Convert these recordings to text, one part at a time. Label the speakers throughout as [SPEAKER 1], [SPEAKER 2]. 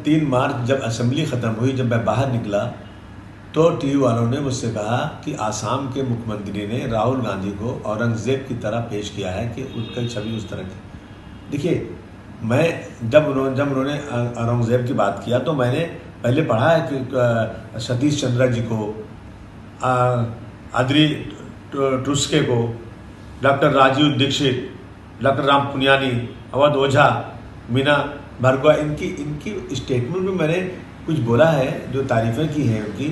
[SPEAKER 1] 3 मार्च जब असेंबली ख़त्म हुई, जब मैं बाहर निकला तो टीवी वालों ने मुझसे कहा कि आसाम के मुख्यमंत्री ने राहुल गांधी को औरंगज़ेब की तरह पेश किया है कि उनकी छवि उस तरह की। देखिए, मैं जब उन्होंने औरंगज़ेब की बात किया तो मैंने पहले पढ़ा है कि सतीश चंद्र जी को, आदरी टुस्के को, डॉक्टर राजीव दीक्षित, डॉक्टर राम पुनियानी, अवध ओझा, मीना भार्गवा, इनकी स्टेटमेंट में मैंने कुछ बोला है जो तारीफ़ें की हैं उनकी,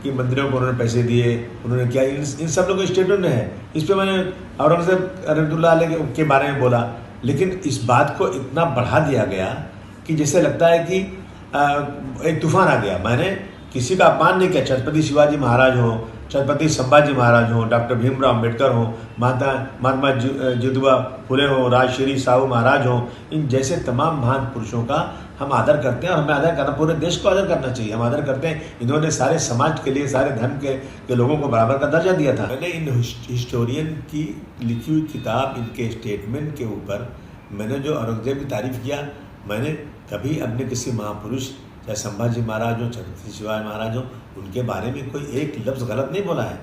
[SPEAKER 1] कि मंदिरों को उन्होंने पैसे दिए, उन्होंने क्या, इन सब लोगों के स्टेटमेंट है। इस पर मैंने औरंगज़ेब रहमतुल्लाह अलैह के बारे में बोला, लेकिन इस बात को इतना बढ़ा दिया गया कि जैसे लगता है कि एक तूफान आ गया। मैंने किसी का अपमान नहीं किया। छत्रपति शिवाजी महाराज हो, छत्रपति संभाजी महाराज हो, डॉक्टर भीमराव अम्बेडकर हो, महात्मा ज्योतिबा फुले हो, राजश्री साहू महाराज हो, इन जैसे तमाम महान पुरुषों का हम आदर करते हैं और हमें आदर करना, पूरे देश को आदर करना चाहिए। हम आदर करते हैं। इन्होंने सारे समाज के लिए, सारे धर्म के लोगों को बराबर का दर्जा दिया था। मैंने इन हिस्टोरियन की लिखी हुई किताब, इनके स्टेटमेंट के ऊपर मैंने जो औरंगज़ेब की तारीफ़ किया, मैंने कभी अपने किसी महापुरुष, चाहे संभाजी महाराज हो, छत्रपति शिवाजी महाराज हो, उनके बारे में कोई एक लफ्ज़ गलत नहीं बोला है।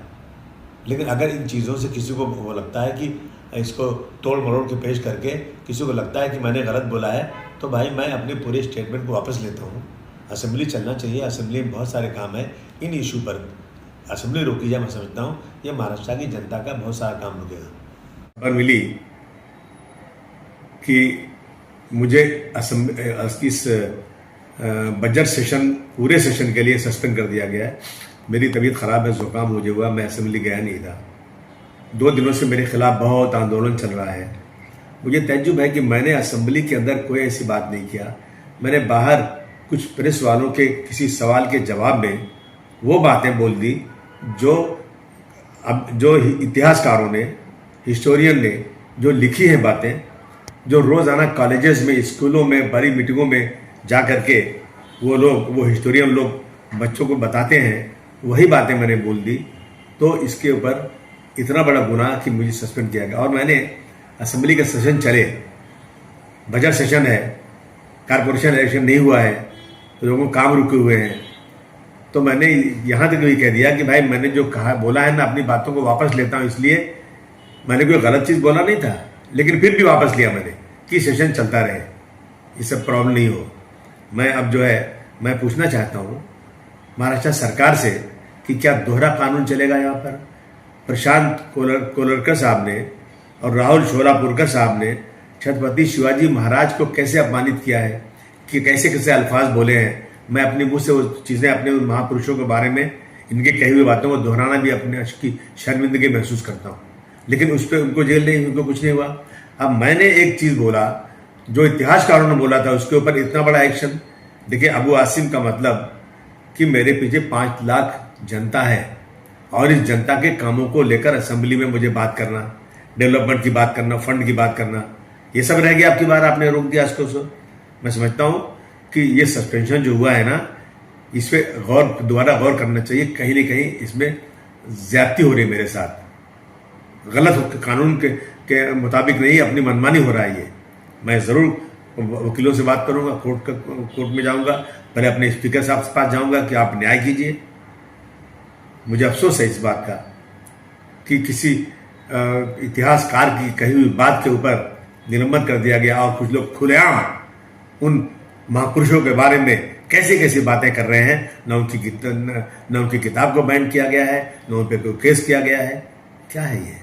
[SPEAKER 1] लेकिन अगर इन चीज़ों से किसी को वो लगता है कि इसको तोड़ मरोड़ के पेश करके किसी को लगता है कि मैंने गलत बोला है, तो भाई मैं अपने पूरे स्टेटमेंट को वापस लेता हूँ। असेंबली चलना चाहिए, असेंबली में बहुत सारे काम है। इन इशू पर असेंबली रोकी जाए, मैं समझता हूँ ये महाराष्ट्र की जनता का बहुत सारा काम रुकेगा। खबर मिली कि मुझे इस बजट सेशन, पूरे सेशन के लिए सस्पेंड कर दिया गया है। मेरी तबीयत ख़राब है, ज़ुकाम मुझे हुआ, मैं असेंबली गया नहीं था। 2 दिनों से मेरे खिलाफ बहुत आंदोलन चल रहा है। मुझे तज्जुब है कि मैंने असेंबली के अंदर कोई ऐसी बात नहीं किया। मैंने बाहर कुछ प्रेस वालों के किसी सवाल के जवाब में वो बातें बोल दी जो इतिहासकारों ने, हिस्टोरियन ने जो लिखी हैं बातें, जो रोज़ाना कॉलेजेस में, स्कूलों में, बड़ी मीटिंगों में जा कर के वो हिस्टोरियन लोग बच्चों को बताते हैं, वही बातें मैंने बोल दी। तो इसके ऊपर इतना बड़ा गुनाह कि मुझे सस्पेंड किया गया। और मैंने असेंबली का सेशन चले, बजट सेशन है, कारपोरेशन इलेक्शन नहीं हुआ है, तो लोगों काम रुके हुए हैं, तो मैंने यहाँ तक भी कह दिया कि भाई मैंने जो कहा बोला है ना, अपनी बातों को वापस लेता हूँ। इसलिए मैंने कोई गलत चीज़ बोला नहीं था, लेकिन फिर भी वापस लिया मैंने कि सेशन चलता रहे, ये सब प्रॉब्लम नहीं हो। मैं अब जो है, मैं पूछना चाहता हूँ महाराष्ट्र सरकार से कि क्या दोहरा कानून चलेगा यहाँ पर? प्रशांत कोलरकर साहब ने और राहुल शोलापुरकर साहब ने छत्रपति शिवाजी महाराज को कैसे अपमानित किया है, कि कैसे कैसे अल्फाज बोले हैं। मैं अपने मुंह से वो चीज़ें, अपने महापुरुषों के बारे में इनके कही हुई बातों को दोहराना भी अपने की शर्मिंदगी महसूस करता हूँ। लेकिन उस पर उनको जेल नहीं, उनको कुछ नहीं हुआ। अब मैंने एक चीज़ बोला जो इतिहासकारों ने बोला था, उसके ऊपर इतना बड़ा एक्शन। देखिए, अबू आसिम का मतलब कि मेरे पीछे 5 लाख जनता है और इस जनता के कामों को लेकर असेंबली में मुझे बात करना, डेवलपमेंट की बात करना, फंड की बात करना, ये सब रह गया। आपकी बार आपने रोक दिया इसको। मैं समझता हूँ कि ये सस्पेंशन जो हुआ है ना, इस पर दोबारा गौर करना चाहिए। कहीं ना कहीं इसमें ज्यादती हो रही है मेरे साथ, गलत कानून के मुताबिक नहीं, अपनी मनमानी हो रहा है ये। मैं ज़रूर वकीलों से बात करूंगा, कोर्ट में जाऊंगा, पहले अपने स्पीकर साहब के पास जाऊंगा कि आप न्याय कीजिए। मुझे अफसोस है इस बात का कि किसी इतिहासकार की कही हुई बात के ऊपर निलंबन कर दिया गया और कुछ लोग खुलेआम उन महापुरुषों के बारे में कैसी कैसी बातें कर रहे हैं। न उनकी किताब को बैन किया गया है, न उन पर कोई केस किया गया है। क्या है ये?